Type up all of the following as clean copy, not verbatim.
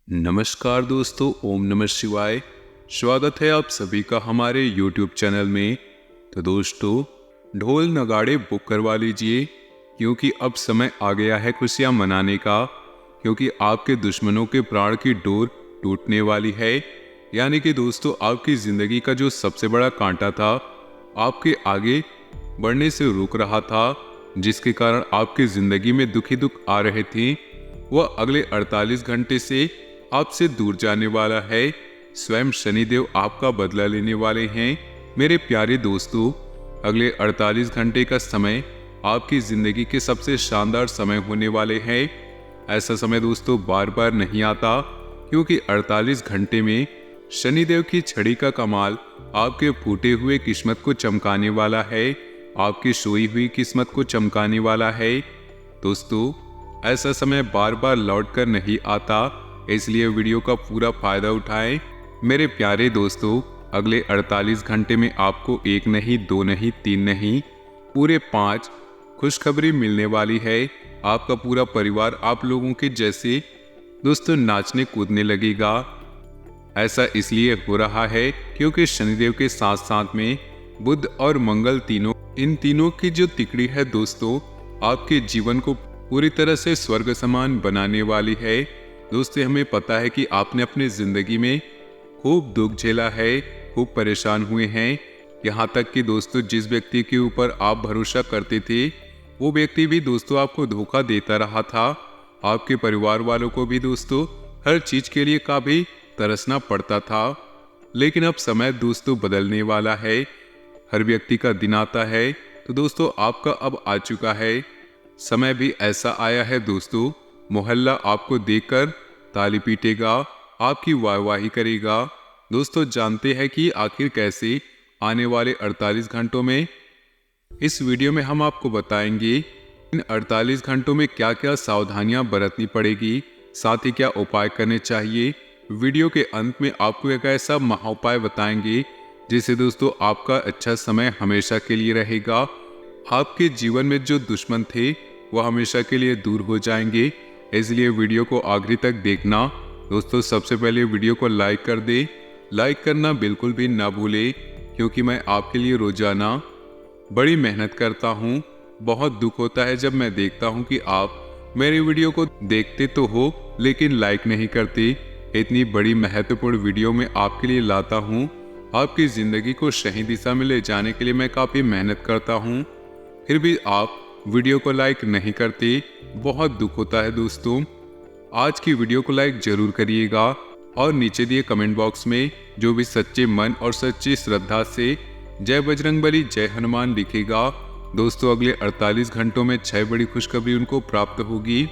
नमस्कार दोस्तों, ओम नमः शिवाय। स्वागत है आप सभी का हमारे YouTube चैनल में। तो दोस्तों, ढोल नगाड़े बुक करवा लीजिए क्योंकि अब समय आ गया है खुशियां मनाने का। क्योंकि आपके दुश्मनों के प्राण की डोर टूटने वाली है। यानी कि दोस्तों, आपकी ज़िंदगी का जो सबसे बड़ा कांटा था, आपके आगे बढ़ने से रुक रहा था, जिसके कारण आपकी ज़िंदगी में दुख ही दुख आ रहे थे, वह अगले 48 घंटे से आपसे दूर जाने वाला है। स्वयं शनिदेव आपका बदला लेने वाले हैं। मेरे प्यारे दोस्तों, अगले 48 घंटे का समय आपकी जिंदगी के सबसे शानदार समय होने वाले हैं। ऐसा समय दोस्तों बार बार नहीं आता, क्योंकि 48 घंटे में शनिदेव की छड़ी का कमाल आपके फूटे हुए किस्मत को चमकाने वाला है, आपकी सोई हुई किस्मत को चमकाने वाला है। दोस्तों, ऐसा समय बार बार लौट कर नहीं आता, इसलिए वीडियो का पूरा फायदा उठाएं। मेरे प्यारे दोस्तों, अगले 48 घंटे में आपको एक नहीं, दो नहीं, तीन नहीं, पूरे 5 खुशखबरी मिलने वाली है। आपका पूरा परिवार आप लोगों के जैसे दोस्तों नाचने कूदने लगेगा। ऐसा इसलिए हो रहा है क्योंकि शनिदेव के साथ साथ में बुध और मंगल इन तीनों की जो तिकड़ी है दोस्तों, आपके जीवन को पूरी तरह से स्वर्ग समान बनाने वाली है। दोस्तों, हमें पता है कि आपने अपनी जिंदगी में खूब दुख झेला है, खूब परेशान हुए हैं। यहाँ तक कि दोस्तों, जिस व्यक्ति के ऊपर आप भरोसा करते थे, वो व्यक्ति भी दोस्तों आपको धोखा देता रहा था। आपके परिवार वालों को भी दोस्तों हर चीज के लिए काफी तरसना पड़ता था। लेकिन अब समय दोस्तों बदलने वाला है। हर व्यक्ति का दिन आता है, तो दोस्तों आपका अब आ चुका है। समय भी ऐसा आया है दोस्तों, मोहल्ला आपको देखकर ताली पीटेगा, आपकी वाहवाही करेगा। दोस्तों, जानते हैं कि आखिर कैसे आने वाले 48 घंटों में इस वीडियो में हम आपको बताएंगे इन 48 घंटों में क्या क्या सावधानियां बरतनी पड़ेगी, साथ ही क्या उपाय करने चाहिए। वीडियो के अंत में आपको एक ऐसा महाउपाय बताएंगे जिससे दोस्तों आपका अच्छा समय हमेशा के लिए रहेगा। आपके जीवन में जो दुश्मन थे वह हमेशा के लिए दूर हो जाएंगे। इसलिए वीडियो को आखिरी तक देखना। दोस्तों, सबसे पहले वीडियो को लाइक कर दे। लाइक करना बिल्कुल भी ना भूले, क्योंकि मैं आपके लिए रोजाना बड़ी मेहनत करता हूँ। बहुत दुख होता है जब मैं देखता हूँ कि आप मेरे वीडियो को देखते तो हो लेकिन लाइक नहीं करते। इतनी बड़ी महत्वपूर्ण वीडियो में आपके लिए लाता हूँ। आपकी जिंदगी को सही दिशा में ले जाने के लिए मैं काफी मेहनत करता हूँ, फिर भी आप वीडियो को लाइक नहीं करते। बहुत दुख होता है दोस्तों। आज की वीडियो को लाइक जरूर करिएगा और नीचे दिए कमेंट बॉक्स में जो भी सच्चे मन और सच्ची श्रद्धा से जय बजरंगबली जय हनुमान लिखेगा, दोस्तों अगले 48 घंटों में 6 बड़ी खुशखबरी उनको प्राप्त होगी।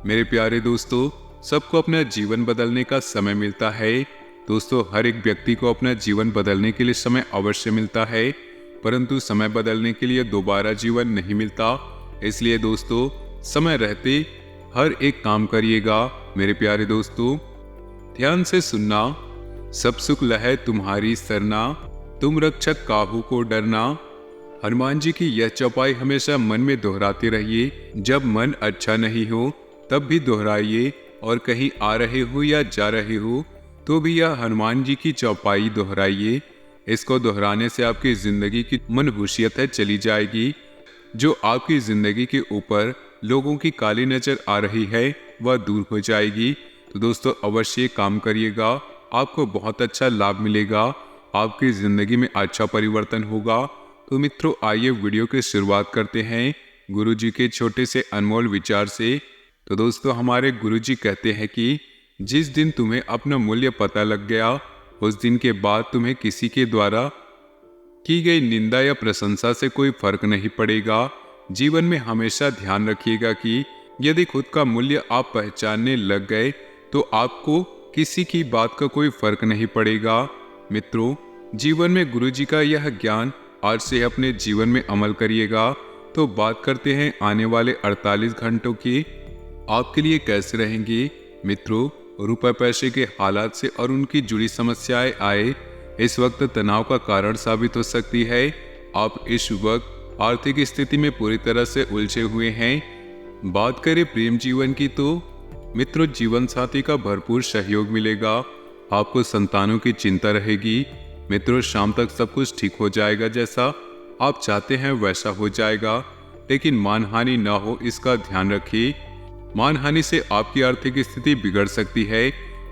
मेरे प्यारे दोस्तों, सबको अपना जीवन बदलने का समय मिलता है। दोस्तों, हर एक व्यक्ति को अपना जीवन बदलने के लिए समय अवश्य मिलता है, परंतु समय बदलने के लिए दोबारा जीवन नहीं मिलता। इसलिए दोस्तों, समय रहते हर एक काम करिएगा। मेरे प्यारे दोस्तों, ध्यान से सुनना। सब सुख लहै तुम्हारी सरना, तुम रक्षक काहू को डरना। हनुमान जी की यह चौपाई हमेशा मन में दोहराते रहिए। जब मन अच्छा नहीं हो तब भी दोहराइए, और कहीं आ रहे हो या जा रहे हो तो भी यह हनुमान जी की चौपाई दोहराइए। इसको दोहराने से आपकी जिंदगी की मनहूसियत है चली जाएगी। जो आपकी जिंदगी के ऊपर लोगों की काली नजर आ रही है वह दूर हो जाएगी। तो दोस्तों, अवश्य काम करिएगा, आपको बहुत अच्छा लाभ मिलेगा, आपकी जिंदगी में अच्छा परिवर्तन होगा। तो मित्रों, आइए वीडियो की शुरुआत करते हैं गुरु जी के छोटे से अनमोल विचार से। तो दोस्तों, हमारे गुरु जी कहते हैं कि जिस दिन तुम्हें अपना मूल्य पता लग गया, उस दिन के बाद तुम्हें किसी के द्वारा की गई निंदा या प्रशंसा से कोई फर्क नहीं पड़ेगा। जीवन में हमेशा ध्यान रखिएगा कि यदि खुद का मूल्य आप पहचानने लग गए तो आपको किसी की बात का कोई फर्क नहीं पड़ेगा। मित्रों, जीवन में गुरु जी का यह ज्ञान आज से अपने जीवन में अमल करिएगा। तो बात करते हैं आने वाले 48 घंटों की, आपके लिए कैसे रहेंगे। मित्रों, रुपए पैसे के हालात से और उनकी जुड़ी समस्याएं आए इस वक्त तनाव का कारण साबित हो सकती है। आप इस वक्त आर्थिक स्थिति में पूरी तरह से उलझे हुए हैं। बात करें प्रेम जीवन की, तो मित्रों, जीवन साथी का भरपूर सहयोग मिलेगा। आपको संतानों की चिंता रहेगी। मित्रों, शाम तक सब कुछ ठीक हो जाएगा, जैसा आप चाहते हैं वैसा हो जाएगा, लेकिन मानहानि न हो इसका ध्यान रखिए। मानहानि से आपकी आर्थिक स्थिति बिगड़ सकती है।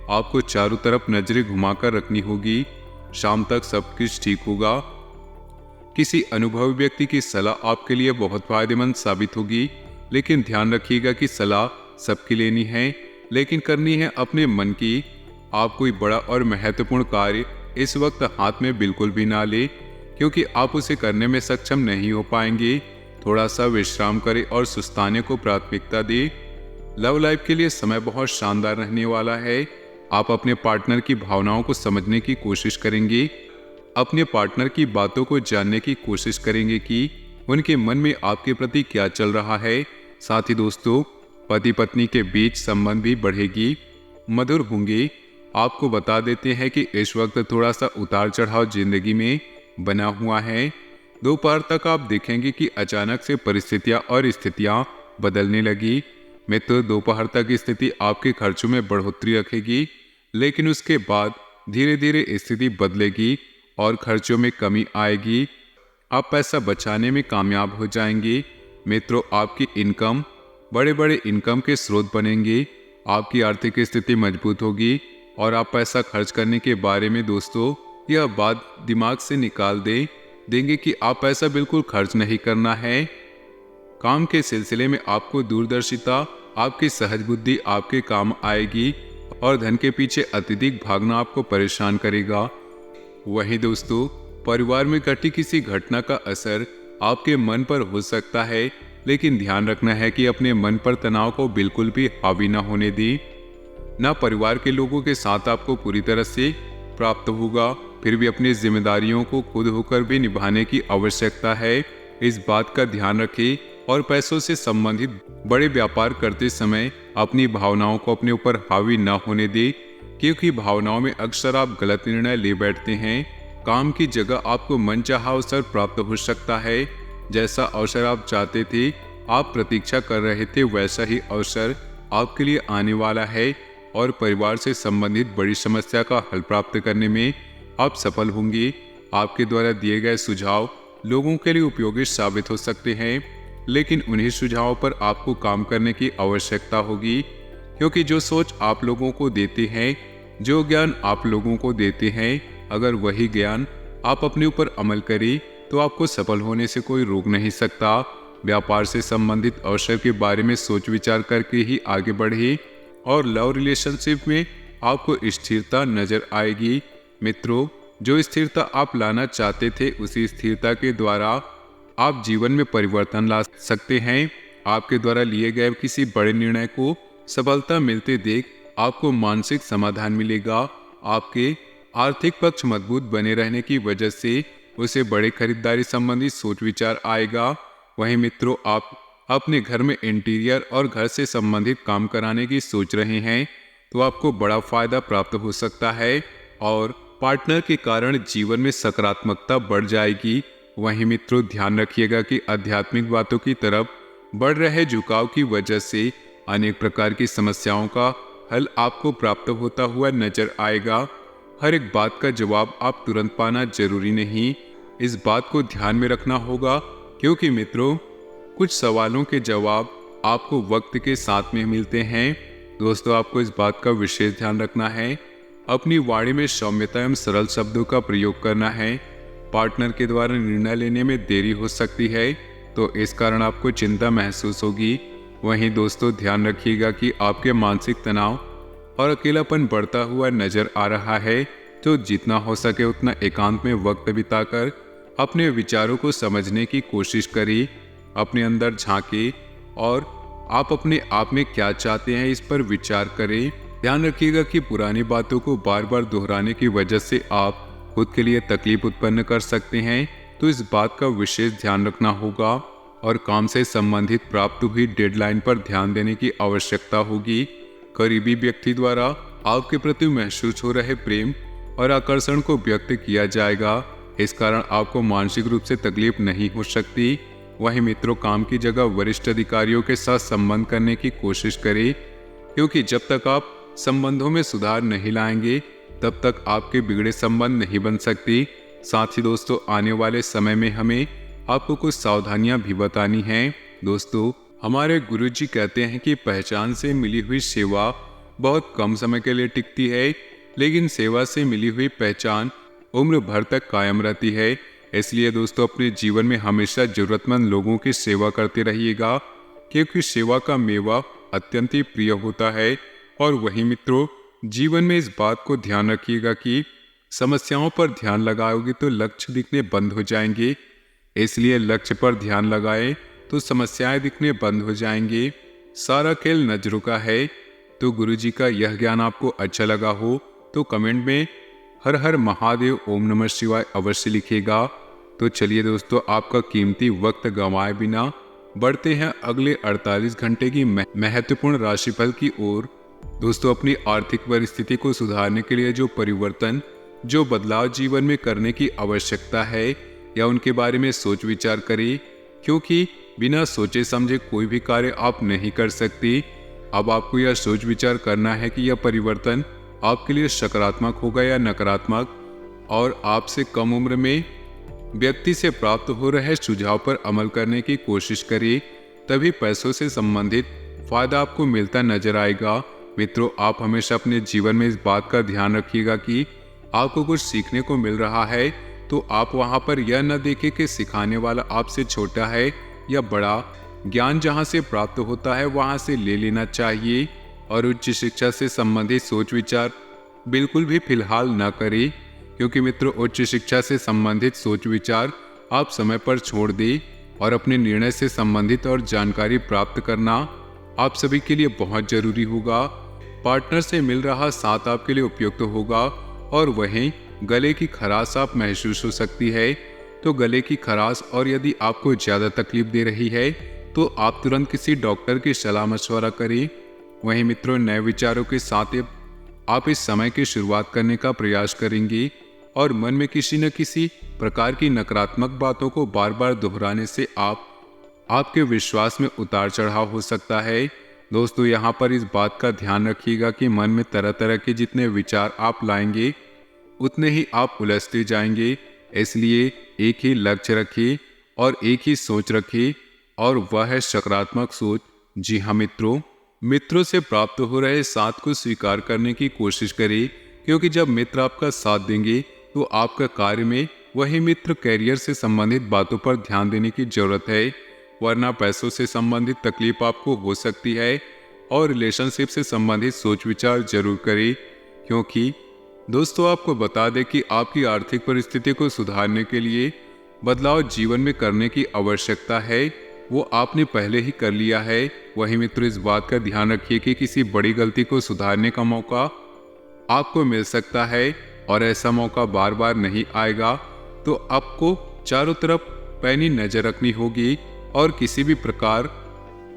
आपको चारों तरफ नजरें घुमाकर रखनी होगी। शाम तक सब कुछ ठीक होगा। किसी अनुभवी व्यक्ति की सलाह आपके लिए बहुत फायदेमंद साबित होगी, लेकिन ध्यान रखिएगा कि सलाह सबकी लेनी है, लेकिन करनी है अपने मन की। आप कोई बड़ा और महत्वपूर्ण कार्य इस वक्त हाथ में बिल्कुल भी ना ले, क्योंकि आप उसे करने में सक्षम नहीं हो पाएंगे। थोड़ा सा विश्राम करें और सुस्ताने को प्राथमिकता दें। लव लाइफ के लिए समय बहुत शानदार रहने वाला है। आप अपने पार्टनर की भावनाओं को समझने की कोशिश करेंगे। अपने पार्टनर की बातों को जानने की कोशिश करेंगे कि उनके मन में आपके प्रति क्या चल रहा है। साथ ही दोस्तों, पति पत्नी के बीच संबंध भी बढ़ेगी, मधुर होंगे। आपको बता देते हैं कि इस वक्त थोड़ा सा उतार चढ़ाव जिंदगी में बना हुआ है। दोपहर तक आप देखेंगे कि अचानक से परिस्थितियां और स्थितियां बदलने लगी। मित्र, दोपहर तक स्थिति आपके खर्चों में बढ़ोतरी रखेगी, लेकिन उसके बाद धीरे धीरे स्थिति बदलेगी और खर्चों में कमी आएगी। आप पैसा बचाने में कामयाब हो जाएंगे। मित्रों, आपकी इनकम बड़े बड़े इनकम के स्रोत बनेंगे। आपकी आर्थिक स्थिति मजबूत होगी और आप पैसा खर्च करने के बारे में दोस्तों यह बात दिमाग से निकाल देंगे कि आप पैसा बिल्कुल खर्च नहीं करना है। काम के सिलसिले में आपको दूरदर्शिता, आपकी सहज बुद्धि आपके काम आएगी और धन के पीछे अत्यधिक भागना आपको परेशान करेगा। वहीं दोस्तों, परिवार में घटी किसी घटना का असर आपके मन पर हो सकता है, लेकिन ध्यान रखना है कि अपने मन पर तनाव को बिल्कुल भी हावी न होने दी। ना परिवार के लोगों के साथ आपको पूरी तरह से प्राप्त होगा, फिर भी अपनी जिम्मेदारियों को खुद होकर भी निभाने की आवश्यकता है। इस बात का ध्यान रखें और पैसों से संबंधित बड़े व्यापार करते समय अपनी भावनाओं को अपने ऊपर हावी न होने दें, क्योंकि भावनाओं में अक्सर आप गलत निर्णय ले बैठते हैं। काम की जगह आपको मनचाहा अवसर प्राप्त हो सकता है। जैसा अवसर आप चाहते थे, आप प्रतीक्षा कर रहे थे, वैसा ही अवसर आपके लिए आने वाला है और परिवार से संबंधित बड़ी समस्या का हल प्राप्त करने में आप सफल होंगे। आपके द्वारा दिए गए सुझाव लोगों के लिए उपयोगी साबित हो सकते हैं, लेकिन उन्हीं सुझावों पर आपको काम करने की आवश्यकता होगी, क्योंकि जो सोच आप लोगों को देते हैं, जो ज्ञान आप लोगों को देते हैं, अगर वही ज्ञान आप अपने ऊपर अमल करें तो आपको सफल होने से कोई रोक नहीं सकता। व्यापार से संबंधित अवसर के बारे में सोच विचार करके ही आगे बढ़े और लव रिलेशनशिप में आपको स्थिरता नजर आएगी। मित्रों, जो स्थिरता आप लाना चाहते थे, उसी स्थिरता के द्वारा आप जीवन में परिवर्तन ला सकते हैं। आपके द्वारा लिए गए किसी बड़े निर्णय को सफलता मिलते देख आपको मानसिक समाधान मिलेगा। आपके आर्थिक पक्ष मजबूत बने रहने की वजह से उसे बड़े खरीदारी संबंधी सोच विचार आएगा। वहीं मित्रों, आप अपने घर में इंटीरियर और घर से संबंधित काम कराने की सोच रहे हैं, तो आपको बड़ा फायदा प्राप्त हो सकता है और पार्टनर के कारण जीवन में सकारात्मकता बढ़ जाएगी। वहीं मित्रों, ध्यान रखिएगा कि आध्यात्मिक बातों की तरफ बढ़ रहे झुकाव की वजह से अनेक प्रकार की समस्याओं का हल आपको प्राप्त होता हुआ नजर आएगा। हर एक बात का जवाब आप तुरंत पाना जरूरी नहीं, इस बात को ध्यान में रखना होगा, क्योंकि मित्रों, कुछ सवालों के जवाब आपको वक्त के साथ में मिलते हैं। दोस्तों, आपको इस बात का विशेष ध्यान रखना है। अपनी वाणी में सौम्यता एवं सरल शब्दों का प्रयोग करना है। पार्टनर के द्वारा निर्णय लेने में देरी हो सकती है, तो इस कारण आपको चिंता महसूस होगी। वहीं दोस्तों, ध्यान रखिएगा कि आपके मानसिक तनाव और अकेलापन बढ़ता हुआ नजर आ रहा है, तो जितना हो सके उतना एकांत में वक्त बिताकर अपने विचारों को समझने की कोशिश करिए। अपने अंदर झांके और आप अपने आप में क्या चाहते हैं, इस पर विचार करें। ध्यान रखिएगा कि पुरानी बातों को बार बार दोहराने की वजह से आप खुद के लिए तकलीफ उत्पन्न कर सकते हैं, तो इस बात का विशेष ध्यान रखना होगा और काम से संबंधित प्राप्त हुई डेडलाइन पर ध्यान देने की आवश्यकता होगी। करीबी व्यक्ति द्वारा आपके प्रति महसूस हो रहे प्रेम और आकर्षण को व्यक्त किया जाएगा। इस कारण आपको मानसिक रूप से तकलीफ नहीं हो सकती। वहीं मित्रों, काम की जगह वरिष्ठ अधिकारियों के साथ संबंध करने की कोशिश करें। क्योंकि जब तक आप संबंधों में सुधार नहीं लाएंगे तब तक आपके बिगड़े संबंध नहीं बन सकती। साथ ही दोस्तों, आने वाले समय में हमें आपको कुछ सावधानियां भी बतानी हैं। दोस्तों, हमारे गुरुजी कहते हैं कि पहचान से मिली हुई सेवा बहुत कम समय के लिए टिकती है, लेकिन सेवा से मिली हुई पहचान उम्र भर तक कायम रहती है। इसलिए दोस्तों, अपने जीवन में हमेशा जरूरतमंद लोगों की सेवा करते रहिएगा, क्योंकि सेवा का मेवा अत्यंत ही प्रिय होता है। और वही मित्रों, जीवन में इस बात को ध्यान रखिएगा कि समस्याओं पर ध्यान लगाओगे तो लक्ष्य दिखने बंद हो जाएंगे। इसलिए लक्ष्य पर ध्यान लगाएं तो समस्याएं दिखने बंद हो जाएंगे। सारा खेल नजरों का है। तो गुरुजी का यह ज्ञान आपको अच्छा लगा हो तो कमेंट में हर हर महादेव ओम नमः शिवाय अवश्य लिखिएगा। तो चलिए दोस्तों, आपका कीमती वक्त गंवाए बिना बढ़ते हैं अगले 48 घंटे की महत्वपूर्ण राशिफल की ओर। दोस्तों, अपनी आर्थिक परिस्थिति को सुधारने के लिए जो परिवर्तन, जो बदलाव जीवन में करने की आवश्यकता है या उनके बारे में सोच विचार करें, क्योंकि बिना सोचे समझे कोई भी कार्य आप नहीं कर सकती। अब आपको यह सोच विचार करना है कि यह परिवर्तन आपके लिए सकारात्मक होगा या नकारात्मक, और आपसे कम उम्र में व्यक्ति से प्राप्त हो रहे सुझाव पर अमल करने की कोशिश करें, तभी पैसों से संबंधित फायदा आपको मिलता नजर आएगा। मित्रों, आप हमेशा अपने जीवन में इस बात का ध्यान रखिएगा कि आपको कुछ सीखने को मिल रहा है तो आप वहां पर यह न देखें कि सिखाने वाला आपसे छोटा है या बड़ा। ज्ञान जहां से प्राप्त होता है वहां से ले लेना चाहिए, और उच्च शिक्षा से संबंधित सोच विचार बिल्कुल भी फिलहाल न करें, क्योंकि मित्रों, उच्च शिक्षा से संबंधित सोच विचार आप समय पर छोड़ दें और अपने निर्णय से संबंधित और जानकारी प्राप्त करना आप सभी के लिए बहुत जरूरी होगा। पार्टनर से मिल रहा साथ आपके लिए उपयुक्त होगा, और वहीं गले की खराश आप महसूस हो सकती है। तो गले की खराश और यदि आपको ज़्यादा तकलीफ दे रही है तो आप तुरंत किसी डॉक्टर की सलाह मशवरा करें। वहीं मित्रों, नए विचारों के साथ आप इस समय की शुरुआत करने का प्रयास करेंगे, और मन में किसी न किसी प्रकार की नकारात्मक बातों को बार बार दोहराने से आपके विश्वास में उतार चढ़ाव हो सकता है। दोस्तों, यहाँ पर इस बात का ध्यान रखिएगा कि मन में तरह तरह के जितने विचार आप लाएंगे उतने ही आप उलझते जाएंगे। इसलिए एक ही लक्ष्य रखिए और एक ही सोच रखिए, और वह है सकारात्मक सोच। जी हाँ मित्रों से प्राप्त हो रहे साथ को स्वीकार करने की कोशिश करें, क्योंकि जब मित्र आपका साथ देंगे तो आपका कार्य में वही मित्र कैरियर से संबंधित बातों पर ध्यान देने की जरूरत है, वरना पैसों से संबंधित तकलीफ आपको हो सकती है। और रिलेशनशिप से संबंधित सोच विचार जरूर करें, क्योंकि दोस्तों, आपको बता दें कि आपकी आर्थिक परिस्थिति को सुधारने के लिए बदलाव जीवन में करने की आवश्यकता है, वो आपने पहले ही कर लिया है। वही मित्रों, इस बात का ध्यान रखिए कि किसी बड़ी गलती को सुधारने का मौका आपको मिल सकता है, और ऐसा मौका बार बार नहीं आएगा। तो आपको चारों तरफ पैनी नजर रखनी होगी, और किसी भी प्रकार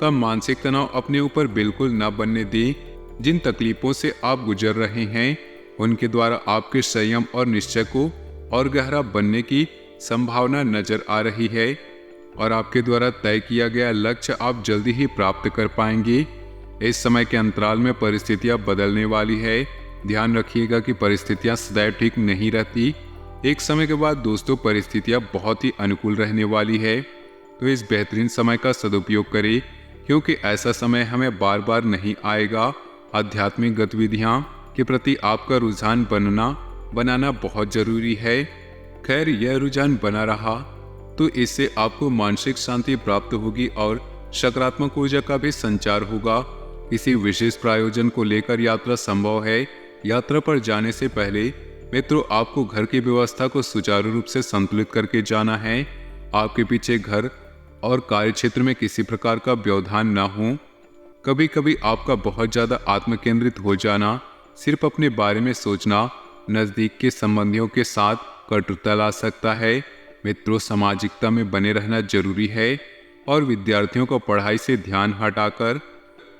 का मानसिक तनाव अपने ऊपर बिल्कुल न बनने दें। जिन तकलीफों से आप गुजर रहे हैं उनके द्वारा आपके संयम और निश्चय को और गहरा बनने की संभावना नजर आ रही है, और आपके द्वारा तय किया गया लक्ष्य आप जल्दी ही प्राप्त कर पाएंगे। इस समय के अंतराल में परिस्थितियां बदलने वाली है। ध्यान रखिएगा कि परिस्थितियां सदैव ठीक नहीं रहती। एक समय के बाद दोस्तों, परिस्थितियां बहुत ही अनुकूल रहने वाली है। तो इस बेहतरीन समय का सदुपयोग करें, क्योंकि ऐसा समय हमें बार बार नहीं आएगा। आध्यात्मिक गतिविधियां के प्रति आपका रुझान बनाना बहुत जरूरी है। खैर, यह रुझान बना रहा तो इससे आपको मानसिक शांति प्राप्त होगी और सकारात्मक ऊर्जा का भी संचार होगा। किसी विशेष प्रायोजन को लेकर यात्रा संभव है। यात्रा पर जाने से पहले मित्रों, आपको घर की व्यवस्था को सुचारू रूप से संतुलित करके जाना है। आपके पीछे घर और कार्य क्षेत्र में किसी प्रकार का व्यवधान न हो। कभी कभी आपका बहुत ज्यादा आत्म केंद्रित हो जाना, सिर्फ अपने बारे में सोचना, नजदीक के संबंधियों के साथ कटुता ला सकता है। मित्रों, सामाजिकता में बने रहना जरूरी है, और विद्यार्थियों को पढ़ाई से ध्यान हटाकर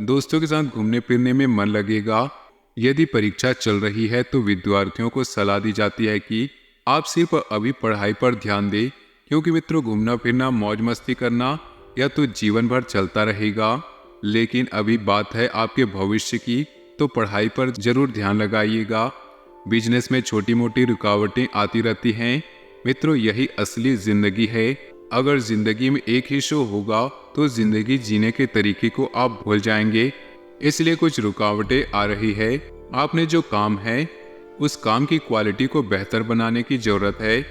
दोस्तों के साथ घूमने फिरने में मन लगेगा। यदि परीक्षा चल रही है तो विद्यार्थियों को सलाह दी जाती है कि आप सिर्फ अभी पढ़ाई पर ध्यान दें, क्योंकि मित्रों, घूमना फिरना, मौज मस्ती करना या तो जीवन भर चलता रहेगा, लेकिन अभी बात है आपके भविष्य की, तो पढ़ाई पर जरूर ध्यान लगाइएगा। बिजनेस में छोटी मोटी रुकावटें आती रहती हैं मित्रों, यही असली जिंदगी है। अगर जिंदगी में एक ही शो होगा तो जिंदगी जीने के तरीके को आप भूल जाएंगे। इसलिए कुछ रुकावटें आ रही है। आपने जो काम है उस काम की क्वालिटी को बेहतर बनाने की जरूरत है,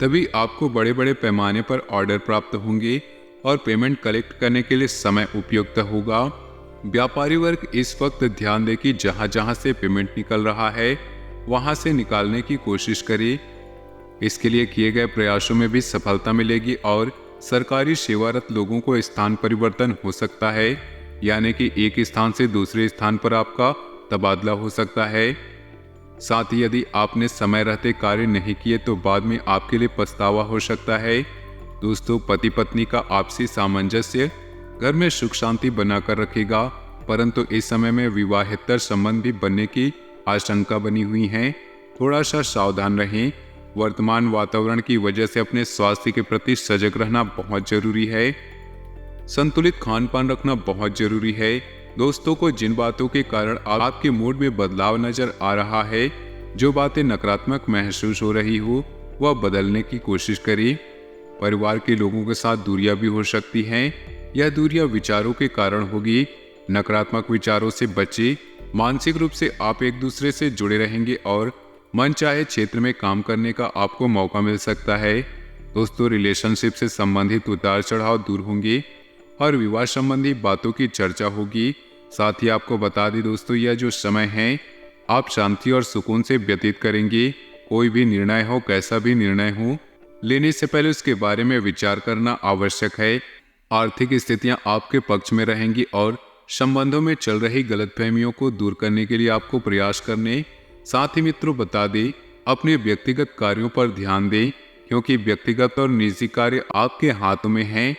तभी आपको बड़े बड़े पैमाने पर ऑर्डर प्राप्त होंगे और पेमेंट कलेक्ट करने के लिए समय उपयुक्त होगा। व्यापारी वर्ग इस वक्त ध्यान दे कि जहां जहां से पेमेंट निकल रहा है वहां से निकालने की कोशिश करें। इसके लिए किए गए प्रयासों में भी सफलता मिलेगी और सरकारी सेवारत लोगों को स्थान परिवर्तन हो सकता है, यानी कि एक स्थान से दूसरे स्थान पर आपका तबादला हो सकता है। साथ ही यदि आपने समय रहते कार्य नहीं किए तो बाद में आपके लिए पछतावा हो सकता है। दोस्तों, पति पत्नी का आपसी सामंजस्य घर में सुख शांति बनाकर रखेगा, परंतु इस समय में विवाहेतर संबंध भी बनने की आशंका बनी हुई है। थोड़ा सा सावधान रहें। वर्तमान वातावरण की वजह से अपने स्वास्थ्य के प्रति सजग रहना बहुत जरूरी है। संतुलित खान पान रखना बहुत जरूरी है। दोस्तों को जिन बातों के कारण आपके मूड में बदलाव नजर आ रहा है, जो बातें नकारात्मक महसूस हो रही हो, वह बदलने की कोशिश करें। परिवार के लोगों के साथ दूरियां भी हो सकती हैं। यह दूरियां विचारों के कारण होगी। नकारात्मक विचारों से बचें। मानसिक रूप से आप एक दूसरे से जुड़े रहेंगे और मनचाहे क्षेत्र में काम करने का आपको मौका मिल सकता है। दोस्तों, रिलेशनशिप से संबंधित उतार चढ़ाव दूर होंगे और विवाह संबंधी बातों की चर्चा होगी। साथ ही आपको बता दें दोस्तों, यह जो समय है आप शांति और सुकून से व्यतीत करेंगे। कोई भी निर्णय हो, कैसा भी निर्णय हो, लेने से पहले उसके बारे में विचार करना आवश्यक है। आर्थिक स्थितियां आपके पक्ष में रहेंगी और संबंधों में चल रही गलतफहमियों को दूर करने के लिए आपको प्रयास करने। साथ ही मित्रों बता दें, अपने व्यक्तिगत कार्यों पर ध्यान दें, क्योंकि व्यक्तिगत और निजी कार्य आपके हाथों में हैं।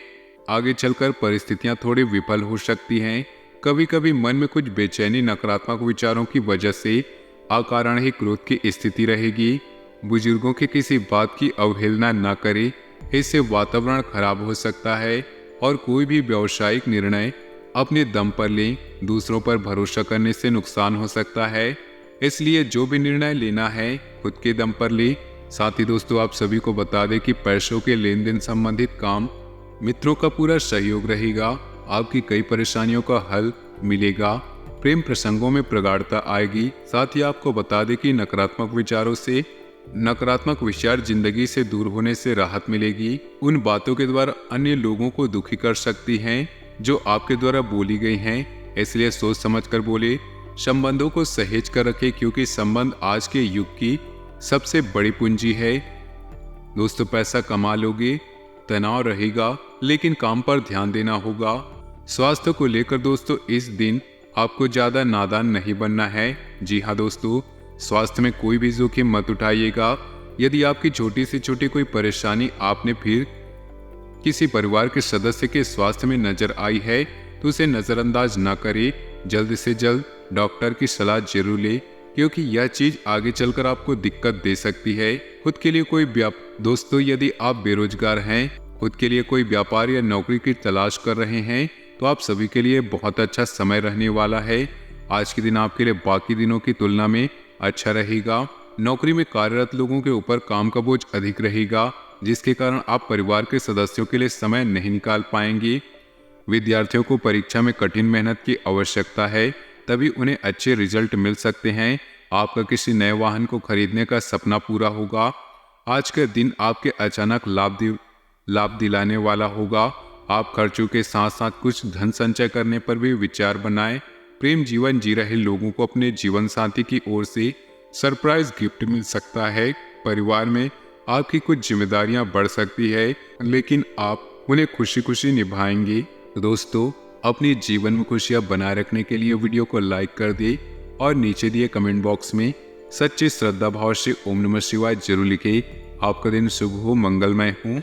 आगे चलकर परिस्थितियां थोड़ी विफल हो सकती हैं। कभी कभी मन में कुछ बेचैनी नकारात्मक विचारों की वजह से अकारण ही क्रोध की स्थिति रहेगी। बुजुर्गों की किसी बात की अवहेलना न करें, इससे वातावरण खराब हो सकता है। और कोई भी व्यावसायिक निर्णय अपने दम पर लें, दूसरों पर भरोसा करने से नुकसान हो सकता है। इसलिए जो भी निर्णय लेना है खुद के दम पर ले। साथ ही दोस्तों, आप सभी को बता दें कि पैसों के लेन देन संबंधित काम मित्रों का पूरा सहयोग रहेगा। आपकी कई परेशानियों का हल मिलेगा। प्रेम प्रसंगों में प्रगाढ़ता आएगी। साथ ही आपको बता दें कि नकारात्मक विचार जिंदगी से दूर होने से राहत मिलेगी। उन बातों के द्वारा अन्य लोगों को दुखी कर सकती हैं जो आपके द्वारा बोली गई हैं, इसलिए सोच समझकर बोले। संबंधों को सहेज कर रखें, क्योंकि संबंध आज के युग की सबसे बड़ी पूंजी है। दोस्तों, पैसा कमा लोगे, तनाव रहेगा, लेकिन काम पर ध्यान देना होगा। स्वास्थ्य को लेकर दोस्तों इस दिन आपको ज्यादा नादान नहीं बनना है। जी हाँ दोस्तों, स्वास्थ्य में कोई भी जोखिम मत उठाइएगा। यदि आपकी छोटी से छोटी कोई परेशानी आपने फिर किसी परिवार के सदस्य के स्वास्थ्य में नजर आई है तो उसे नजरअंदाज न करें। जल्द से जल्द डॉक्टर की सलाह जरूर ले, क्योंकि यह चीज आगे चलकर आपको दिक्कत दे सकती है। खुद के लिए कोई दोस्तों, यदि आप बेरोजगार हैं, खुद के लिए कोई व्यापार या नौकरी की तलाश कर रहे हैं, तो आप सभी के लिए बहुत अच्छा समय रहने वाला है। आज के दिन आपके लिए बाकी दिनों की तुलना में अच्छा रहेगा। नौकरी में कार्यरत लोगों के ऊपर काम का बोझ अधिक रहेगा, जिसके कारण आप परिवार के सदस्यों के लिए समय नहीं निकाल पाएंगे। विद्यार्थियों को परीक्षा में कठिन मेहनत की आवश्यकता है, तभी उन्हें अच्छे रिजल्ट मिल सकते हैं। आपका किसी नए वाहन को खरीदने का सपना पूरा होगा। आज का दिन आपके अचानक लाभ दिलाने वाला होगा। आप खर्चों के साथ साथ कुछ धन संचय करने पर भी विचार बनाएं। प्रेम जीवन जी रहे लोगों को अपने जीवन साथी की ओर से सरप्राइज गिफ्ट मिल सकता है। परिवार में आपकी कुछ जिम्मेदारियां बढ़ सकती है, लेकिन आप उन्हें खुशी खुशी निभाएंगे। तो दोस्तों, अपने जीवन में खुशियां बनाए रखने के लिए वीडियो को लाइक कर दे और नीचे दिए कमेंट बॉक्स में सच्चे श्रद्धा भाव से ओम नमः शिवाय जरूर लिखे। आपका दिन शुभ हो, मंगलमय हो।